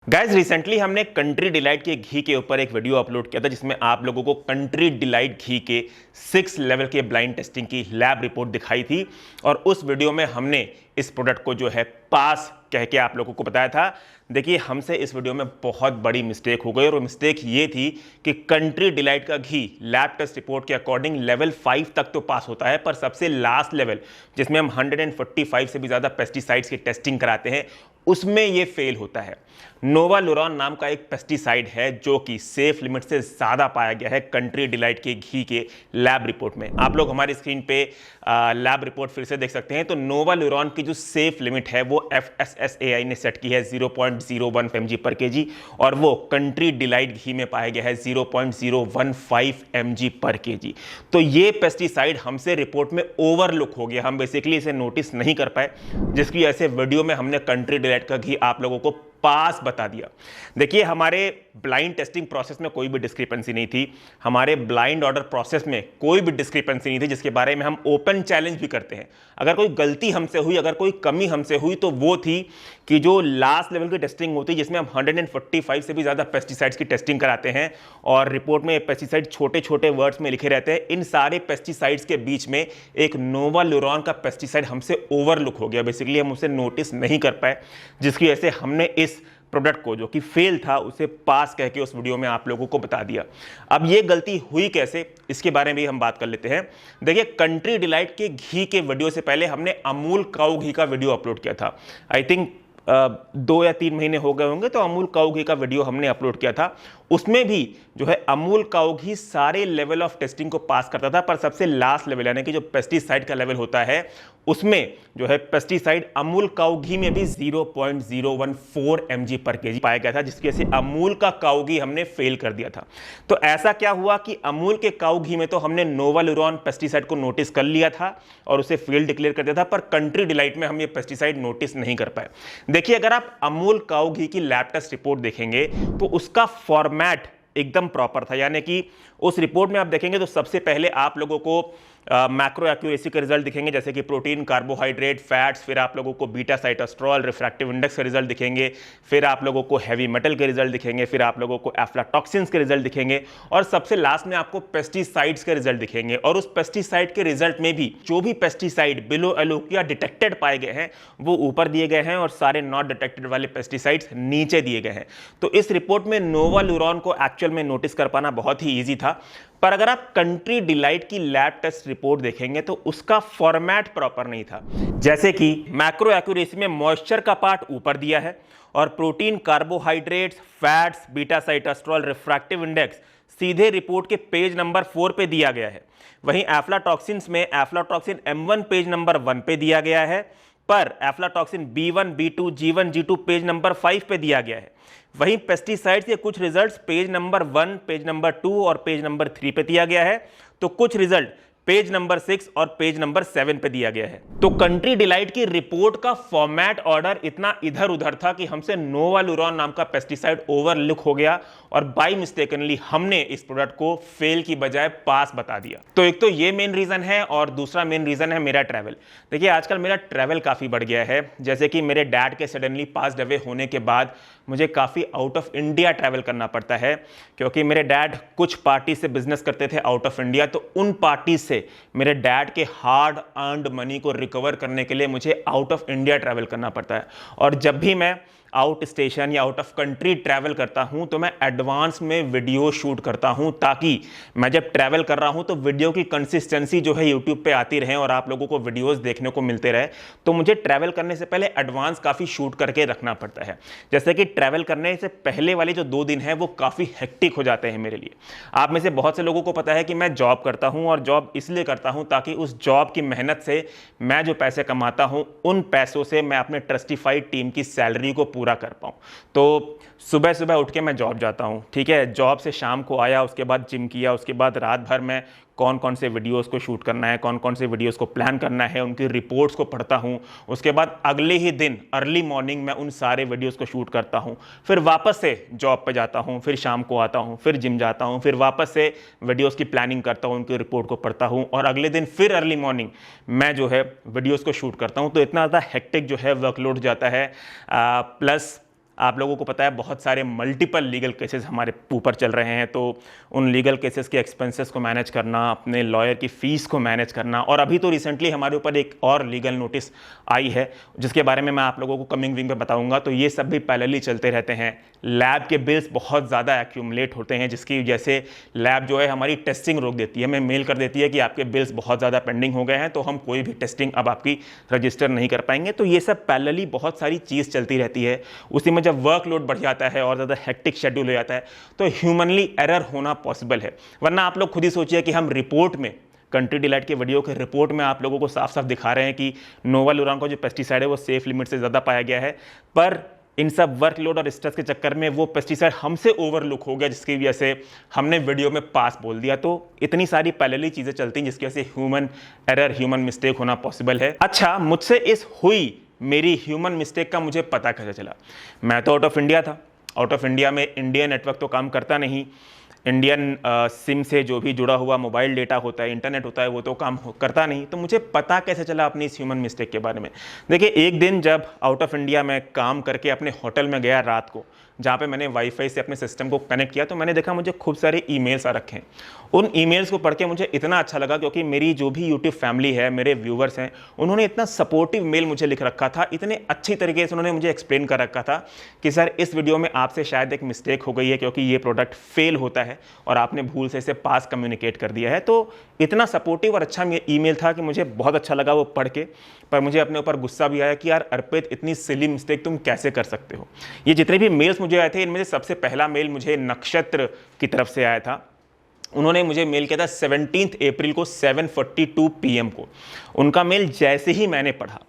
Guys recently हमने country delight के घी के ऊपर एक वीडियो अपलोड किया था जिसमें आप लोगों को कंट्री डिलाइट घी के 6 लेवल के ब्लाइंड टेस्टिंग की लैब रिपोर्ट दिखाई थी और उस वीडियो में हमने इस प्रोडक्ट को जो है पास कह के आप लोगों को बताया था। देखिए हमसे इस वीडियो में बहुत बड़ी मिस्टेक हो गई और वो मिस्टेक ये थी कि कंट्री डिलाइट का घी लैब टेस्ट रिपोर्ट के अकॉर्डिंग लेवल 5 तक तो पास होता है, पर सबसे लास्ट लेवल जिसमें हम 145 से भी ज़्यादा पेस्टिसाइड्स की टेस्टिंग कराते हैं उसमें ये फेल होता है। नोवालुरॉन नाम का एक पेस्टिसाइड है जो कि सेफ लिमिट से ज़्यादा पाया गया है कंट्री डिलाइट के घी के लैब रिपोर्ट में। आप लोग हमारी स्क्रीन पे लैब रिपोर्ट फिर से देख सकते हैं। तो नोवालुरॉन की जो सेफ लिमिट है वो FSSAI ने सेट की है 0.01 mg पर kg और वो कंट्री डिलाइट घी में पाया गया है 0.015 mg पर kg। तो ये पेस्टिसाइड हमसे रिपोर्ट में ओवरलुक हो गया, हम बेसिकली इसे नोटिस नहीं कर पाए, जिसकी वजह से वीडियो में हमने कंट्री डिलाइट का घी आप लोगों को पास बता दिया। देखिए हमारे ब्लाइंड टेस्टिंग प्रोसेस में कोई भी डिस्क्रिपेंसी नहीं थी, हमारे ब्लाइंड ऑर्डर प्रोसेस में कोई भी डिस्क्रिपेंसी नहीं थी, जिसके बारे में हम ओपन चैलेंज भी करते हैं। अगर कोई गलती हमसे हुई, अगर कोई कमी हमसे हुई तो वो थी कि जो लास्ट लेवल की टेस्टिंग होती है जिसमें हम 145 से भी ज़्यादा पेस्टिसाइड्स की टेस्टिंग कराते हैं और रिपोर्ट में पेस्टिसाइड छोटे छोटे वर्ड्स में लिखे रहते हैं, इन सारे पेस्टिसाइड्स के बीच में एक नोवालुरॉन का पेस्टिसाइड हमसे ओवरलुक हो गया। बेसिकली हम उसे नोटिस नहीं कर पाए, जिसकी वजह से हमने इस प्रोडक्ट को जो कि फेल था उसे पास कह के उस वीडियो में आप लोगों को बता दिया। अब ये गलती हुई कैसे, इसके बारे में भी हम बात कर लेते हैं। देखिए कंट्री डिलाइट के घी के वीडियो से पहले हमने अमूल काऊ घी का वीडियो अपलोड किया था। आई थिंक 2 या 3 महीने हो गए होंगे, तो अमूल काऊ घी का वीडियो हमने अपलोड किया था। उसमें भी जो है अमूल काऊ घी सारे लेवल ऑफ टेस्टिंग को पास करता था, पर सबसे लास्ट लेवल यानी कि जो पेस्टिसाइड का लेवल होता है उसमें जो है पेस्टिसाइड अमूल काऊ घी में भी 0.014 mg पर kg पाया गया था, जिसकी वजह से अमूल का काऊ घी हमने फेल कर दिया था। तो ऐसा क्या हुआ कि अमूल के काऊ घी में तो हमने नोवालुरॉन पेस्टिसाइड को नोटिस कर लिया था और उसे फेल डिक्लेयर कर दिया था, पर कंट्री डिलाइट में हम ये पेस्टिसाइड नोटिस नहीं कर पाए। देखिए अगर आप अमूल काऊ घी की लैब टेस्ट रिपोर्ट देखेंगे तो उसका फॉर्मेट एकदम प्रॉपर था, यानी कि उस रिपोर्ट में आप देखेंगे तो सबसे पहले आप लोगों को मैक्रो एक्यूरेसी के रिजल्ट दिखेंगे, जैसे कि प्रोटीन, कार्बोहाइड्रेट, फैट्स, फिर आप लोगों को बीटा साइटोस्ट्रॉल, रिफ्रैक्टिव इंडेक्स के रिजल्ट दिखेंगे, फिर आप लोगों को हैवी मेटल के रिजल्ट दिखेंगे, फिर आप लोगों को एफ्लाटॉक्सिन्स के रिजल्ट दिखेंगे और सबसे लास्ट में आपको पेस्टिसाइड्स के रिजल्ट दिखेंगे। और उस पेस्टिसाइड के रिजल्ट में भी जो भी पेस्टिसाइड बिलो एलोकिया डिटेक्टेड पाए गए हैं वो ऊपर दिए गए हैं और सारे नॉट डिटेक्टेड वाले पेस्टिसाइड्स नीचे दिए गए हैं। तो इस रिपोर्ट में नोवालुरॉन को एक्चुअल में नोटिस कर पाना बहुत ही ईजी था, पर अगर आप कंट्री डिलाइट की लैब टेस्ट रिपोर्ट देखेंगे तो उसका फॉर्मेट प्रॉपर नहीं था। जैसे कि मैक्रो एक्यूरेसी में मॉइस्चर का पार्ट ऊपर दिया है और protein, carbohydrates, fats, beta sitosterol, refractive index सीधे रिपोर्ट के पेज नंबर 4 पे दिया गया है। वहीं एफ्लाटॉक्सिन्स में एफ्लाटॉक्सिन M1 पेज नंबर 1 पे दिया गया है, पर aflatoxin B1, B2, G1, G2 page number 5 पे दिया गया है। वहीं पेस्टिसाइड्स के कुछ results page number 1, page number 2 और पेज नंबर 3 पे दिया गया है, तो कुछ रिजल्ट पेज नंबर 6 और पेज नंबर 7 पे दिया गया है। तो कंट्री डिलाइट की रिपोर्ट का फॉर्मेट ऑर्डर इतना इधर उधर था कि हमसे नोवालुरॉन नाम का पेस्टिसाइड ओवरलुक हो गया और बाय मिस्टेकनली हमने इस प्रोडक्ट को फेल की बजाय पास बता दिया। तो एक तो ये मेन रीजन है और दूसरा मेन रीजन है मेरा ट्रैवल। देखिए आजकल मेरा ट्रैवल काफी बढ़ गया है, जैसे कि मेरे डैड के सडनली पास अवे होने के बाद मुझे काफी आउट ऑफ इंडिया ट्रैवल करना पड़ता है, क्योंकि मेरे डैड कुछ पार्टी से बिजनेस करते थे आउट ऑफ इंडिया। तो उन पार्टी से मेरे डैड के हार्ड अर्न्ड मनी को रिकवर करने के लिए मुझे आउट ऑफ इंडिया ट्रैवल करना पड़ता है। और जब भी मैं आउट स्टेशन या आउट ऑफ कंट्री ट्रैवल करता हूं तो मैं एडवांस में वीडियो शूट करता हूं, ताकि मैं जब ट्रैवल कर रहा हूं तो वीडियो की कंसिस्टेंसी जो है यूट्यूब पे आती रहे और आप लोगों को वीडियोस देखने को मिलते रहे। तो मुझे ट्रैवल करने से पहले एडवांस काफ़ी शूट करके रखना पड़ता है। जैसे कि ट्रैवल करने से पहले वाले जो 2 दिन हैं वो काफ़ी हेक्टिक हो जाते हैं मेरे लिए। आप में से बहुत से लोगों को पता है कि मैं जॉब करता हूँ और जॉब इसलिए करता हूँ ताकि उस जॉब की मेहनत से मैं जो पैसे कमाता हूँ उन पैसों से मैं अपने ट्रस्टिफाइड टीम की सैलरी को पूरा कर पाऊँ। तो सुबह सुबह उठ के मैं जॉब जाता हूँ, ठीक है, जॉब से शाम को आया, उसके बाद जिम किया, उसके बाद रात भर मैं कौन कौन से वीडियोस को शूट करना है, कौन कौन से वीडियोस को प्लान करना है, उनकी रिपोर्ट्स को पढ़ता हूँ। उसके बाद अगले ही दिन अर्ली मॉर्निंग मैं उन सारे वीडियोस को शूट करता हूँ, फिर वापस से जॉब पे जाता हूँ, फिर शाम को आता हूँ, फिर जिम जाता हूँ, फिर वापस से वीडियोस की प्लानिंग करता हूँ, उनकी रिपोर्ट को पढ़ता हूँ और अगले दिन फिर अर्ली मॉर्निंग मैं जो है वीडियोज़ को शूट करता हूँ। तो इतना ज़्यादा हेक्टिक जो है वर्कलोड जाता है, प्लस आप लोगों को पता है बहुत सारे मल्टीपल लीगल केसेस हमारे ऊपर चल रहे हैं, तो उन लीगल केसेस के एक्सपेंसेस को मैनेज करना, अपने लॉयर की फ़ीस को मैनेज करना, और अभी तो रिसेंटली हमारे ऊपर एक और लीगल नोटिस आई है जिसके बारे में मैं आप लोगों को कमिंग वीक में बताऊंगा। तो ये सब भी पैरेलली चलते रहते हैं। लैब के बिल्स बहुत ज़्यादा एक्यूमुलेट होते हैं जिसकी वजह से लैब जो है हमारी टेस्टिंग रोक देती है, हमें मेल कर देती है कि आपके बिल्स बहुत ज़्यादा पेंडिंग हो गए हैं, तो हम कोई भी टेस्टिंग अब आपकी रजिस्टर नहीं कर पाएंगे। तो ये सब पैरेलली बहुत सारी चीज़ चलती रहती है। उसी में जब वर्कलोड बढ़ जाता है और ज़्यादा हेक्टिक शेड्यूल हो जाता है तो ह्यूमनली एरर होना पॉसिबल है। वरना आप लोग खुद ही सोचिए कि हम रिपोर्ट में, कंट्री डिलाइट के वीडियो के रिपोर्ट में आप लोगों को साफ साफ दिखा रहे हैं कि नोवालुरान का जो पेस्टिसाइड है वो सेफ लिमिट से ज़्यादा पाया गया है, पर इन सब वर्कलोड और स्ट्रेस के चक्कर में वो पेस्टिसाइड हमसे ओवरलुक हो गया, जिसकी वजह से हमने वीडियो में पास बोल दिया। तो इतनी सारी पैरेलली चीज़ें चलती हैं जिसकी वजह से ह्यूमन एरर, ह्यूमन मिस्टेक होना पॉसिबल है। अच्छा, मुझसे इस हुई मेरी ह्यूमन मिस्टेक का मुझे पता कैसे चला? मैं तो आउट ऑफ इंडिया था। आउट ऑफ इंडिया में इंडियन नेटवर्क तो काम करता नहीं, इंडियन सिम से जो भी जुड़ा हुआ मोबाइल डेटा होता है, इंटरनेट होता है, वो तो काम करता नहीं। तो मुझे पता कैसे चला अपनी इस ह्यूमन मिस्टेक के बारे में? देखिए, एक दिन जब आउट ऑफ इंडिया में काम करके अपने होटल में गया रात को, जहाँ पे मैंने वाईफाई से अपने सिस्टम को कनेक्ट किया, तो मैंने देखा मुझे खूब सारे ईमेल्स आ रखे हैं। उन ईमेल्स को पढ़ के मुझे इतना अच्छा लगा क्योंकि मेरी जो भी यूट्यूब फैमिली है, मेरे व्यूवर्स हैं, उन्होंने इतना सपोर्टिव मेल मुझे लिख रखा था, इतने अच्छी तरीके से उन्होंने मुझे एक्सप्लेन कर रखा था कि सर इस वीडियो में आपसे शायद एक मिस्टेक हो गई है क्योंकि ये प्रोडक्ट फेल होता है और आपने भूल से इसे पास कम्युनिकेट कर दिया है। तो इतना सपोर्टिव और अच्छा ईमेल था कि मुझे बहुत अच्छा लगा वो पढ़ के। पर मुझे अपने ऊपर गुस्सा भी आया कि यार अर्पित, इतनी सिली मिस्टेक तुम कैसे कर सकते हो। ये जितने भी मेल्स मुझे आए थे, इनमें से सबसे पहला मेल मुझे नक्षत्र की तरफ से आया था। उन्होंने मुझे मेल किया था 17 अप्रैल को 7:42 PM को। उनका मेल जैसे ही मैंने पढ़ा,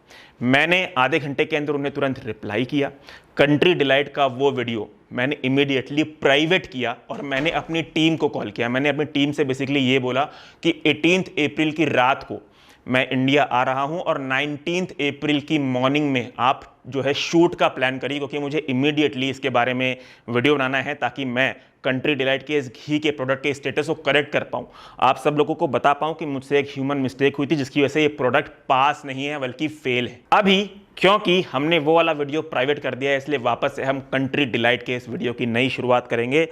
मैंने आधे घंटे के अंदर उन्हें तुरंत रिप्लाई किया। कंट्री डिलाइट का वो वीडियो मैंने इमीडिएटली प्राइवेट किया और मैंने अपनी टीम को कॉल किया। मैंने अपनी टीम से बेसिकली ये बोला कि 18 अप्रैल की रात को मैं इंडिया आ रहा हूं और 19 अप्रैल की मॉर्निंग में आप जो है शूट का प्लान करिए, क्योंकि मुझे इमीडिएटली इसके बारे में वीडियो बनाना है ताकि मैं कंट्री डिलाइट के इस घी के प्रोडक्ट के स्टेटस को करेक्ट कर पाऊँ, आप सब लोगों को बता पाऊँ कि मुझसे एक ह्यूमन मिस्टेक हुई थी जिसकी वजह से ये प्रोडक्ट पास नहीं है बल्कि फेल है। अभी क्योंकि हमने वो वाला वीडियो प्राइवेट कर दिया है, इसलिए वापस से हम कंट्री डिलाइट के इस वीडियो की नई शुरुआत करेंगे।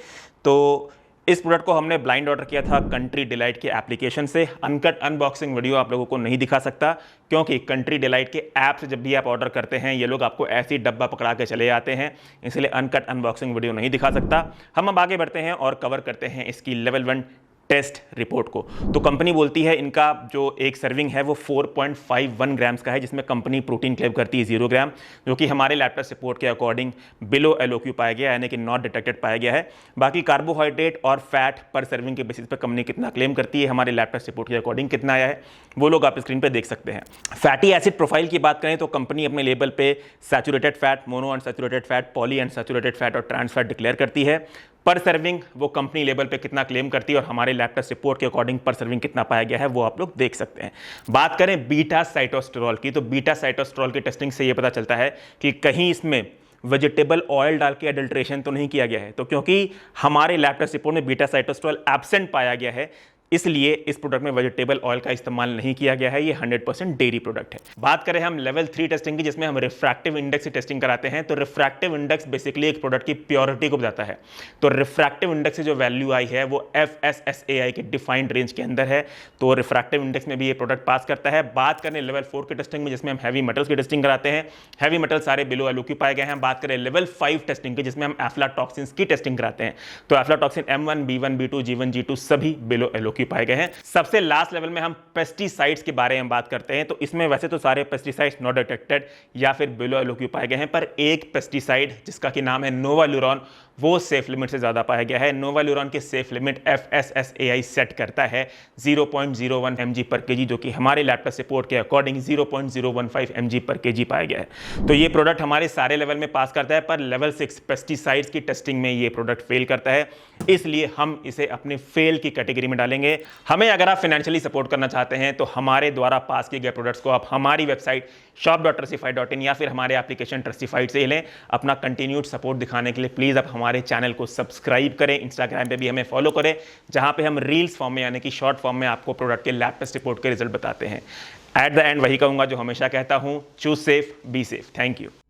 तो इस प्रोडक्ट को हमने ब्लाइंड ऑर्डर किया था कंट्री डिलाइट के एप्लीकेशन से। अनकट अनबॉक्सिंग वीडियो आप लोगों को नहीं दिखा सकता क्योंकि कंट्री डिलाइट के ऐप से जब भी आप ऑर्डर करते हैं ये लोग आपको ऐसी डब्बा पकड़ा के चले जाते हैं, इसलिए अनकट अनबॉक्सिंग वीडियो नहीं दिखा सकता। हम अब आगे बढ़ते हैं और कवर करते हैं इसकी लेवल 1 टेस्ट रिपोर्ट को। तो कंपनी बोलती है इनका जो एक सर्विंग है वो 4.51 ग्राम्स का है, जिसमें कंपनी प्रोटीन क्लेम करती है 0 ग्राम, जो कि हमारे लैब टेस्ट रिपोर्ट के अकॉर्डिंग बिलो एलओक्यू पाया गया, यानी कि नॉट डिटेक्टेड पाया गया है। बाकी कार्बोहाइड्रेट और फैट पर सर्विंग के बेसिस पर कंपनी कितना क्लेम करती है, हमारे लैब टेस्ट रिपोर्ट के अकॉर्डिंग कितना आया है वो लोग आप स्क्रीन पर देख सकते हैं। फैटी एसिड प्रोफाइल की बात करें तो कंपनी अपने लेबल पे saturated fat, mono unsaturated fat, poly unsaturated fat और ट्रांस फैट डिक्लेयर करती है। पर सर्विंग वो कंपनी लेवल पे कितना क्लेम करती है और हमारे लैब टेस्ट रिपोर्ट के अकॉर्डिंग पर सर्विंग कितना पाया गया है वो आप लोग देख सकते हैं। बात करें बीटा साइटोस्टेरॉल की, तो बीटा साइटोस्टेरॉल की टेस्टिंग से ये पता चलता है कि कहीं इसमें वेजिटेबल ऑयल डाल के एडल्ट्रेशन तो नहीं किया गया है। तो क्योंकि हमारे लैब टेस्ट रिपोर्ट में बीटा साइटोस्टेरॉल एब्सेंट पाया गया है, इसलिए इस प्रोडक्ट में वेजिटेबल ऑयल का इस्तेमाल नहीं किया गया है। ये 100% डेयरी प्रोडक्ट है। बात करें हम लेवल 3 टेस्टिंग की, जिसमें हम रिफ्रैक्टिव इंडेक्स की टेस्टिंग कराते हैं। तो रिफ्रैक्टिव इंडेक्स बेसिकली एक प्रोडक्ट की प्योरिटी को बताता है। तो रिफ्रैक्टिव इंडेक्स से जो वैल्यू आई है वो FSSAI के डिफाइंड रेंज के अंदर है। तो रिफ्रैक्टिव इंडेक्स में भी ये प्रोडक्ट पास करता है। बात करें लेवल 4 की टेस्टिंग में, जिसमें हम हैवी मेटल्स की टेस्टिंग कराते हैं, हैवी मेटल सारे बिलो एलओक्यू पाए गए हैं। बात करें लेवल 5 टेस्टिंग की, जिसमें हम एफ्लाटॉक्सिन्स की टेस्टिंग कराते हैं, तो aflatoxin M1, B1, B2, G1, G2 सभी बिलो एलओक्यू पाए गए हैं। सबसे लास्ट लेवल में हम पेस्टिसाइड्स के बारे में बात करते हैं। तो इसमें वैसे तो सारे पेस्टिसाइड्स नॉट डिटेक्टेड या फिर बिलो एलओक्यू पाए गए हैं, पर एक पेस्टिसाइड जिसका कि नाम है नोवालुरान, वो सेफ लिमिट से ज्यादा पाया गया है। नोवालुरान की सेफ लिमिट FSSAI सेट करता है 0.01 mg पर kg, जो कि हमारे लैब टेस्ट रिपोर्ट के अकॉर्डिंग 0.015 mg पर kg पाया गया है। तो ये प्रोडक्ट हमारे सारे लेवल में पास करता है, पर लेवल 6 पेस्टिसाइड्स की टेस्टिंग में ये प्रोडक्ट फेल करता है, इसलिए हम इसे अपने फेल की कैटेगरी में डालेंगे। हमें अगर आप फाइनेंशियली सपोर्ट करना चाहते हैं तो हमारे द्वारा पास किए गए प्रोडक्ट्स को आप हमारी वेबसाइट shop.trustify.in या फिर हमारे एप्लीकेशन ट्रस्टिफाइड से लें। अपना कंटिन्यूड सपोर्ट दिखाने के लिए प्लीज आप हमारे चैनल को सब्सक्राइब करें, इंस्टाग्राम पे भी हमें फॉलो करें, जहां पे हम रील्स फॉर्म में यानी कि शॉर्ट फॉर्म में आपको प्रोडक्ट के लैब टेस्ट रिपोर्ट के रिजल्ट बताते हैं। एट द एंड वही कहूंगा जो हमेशा कहता हूं, choose safe, be safe. Thank you.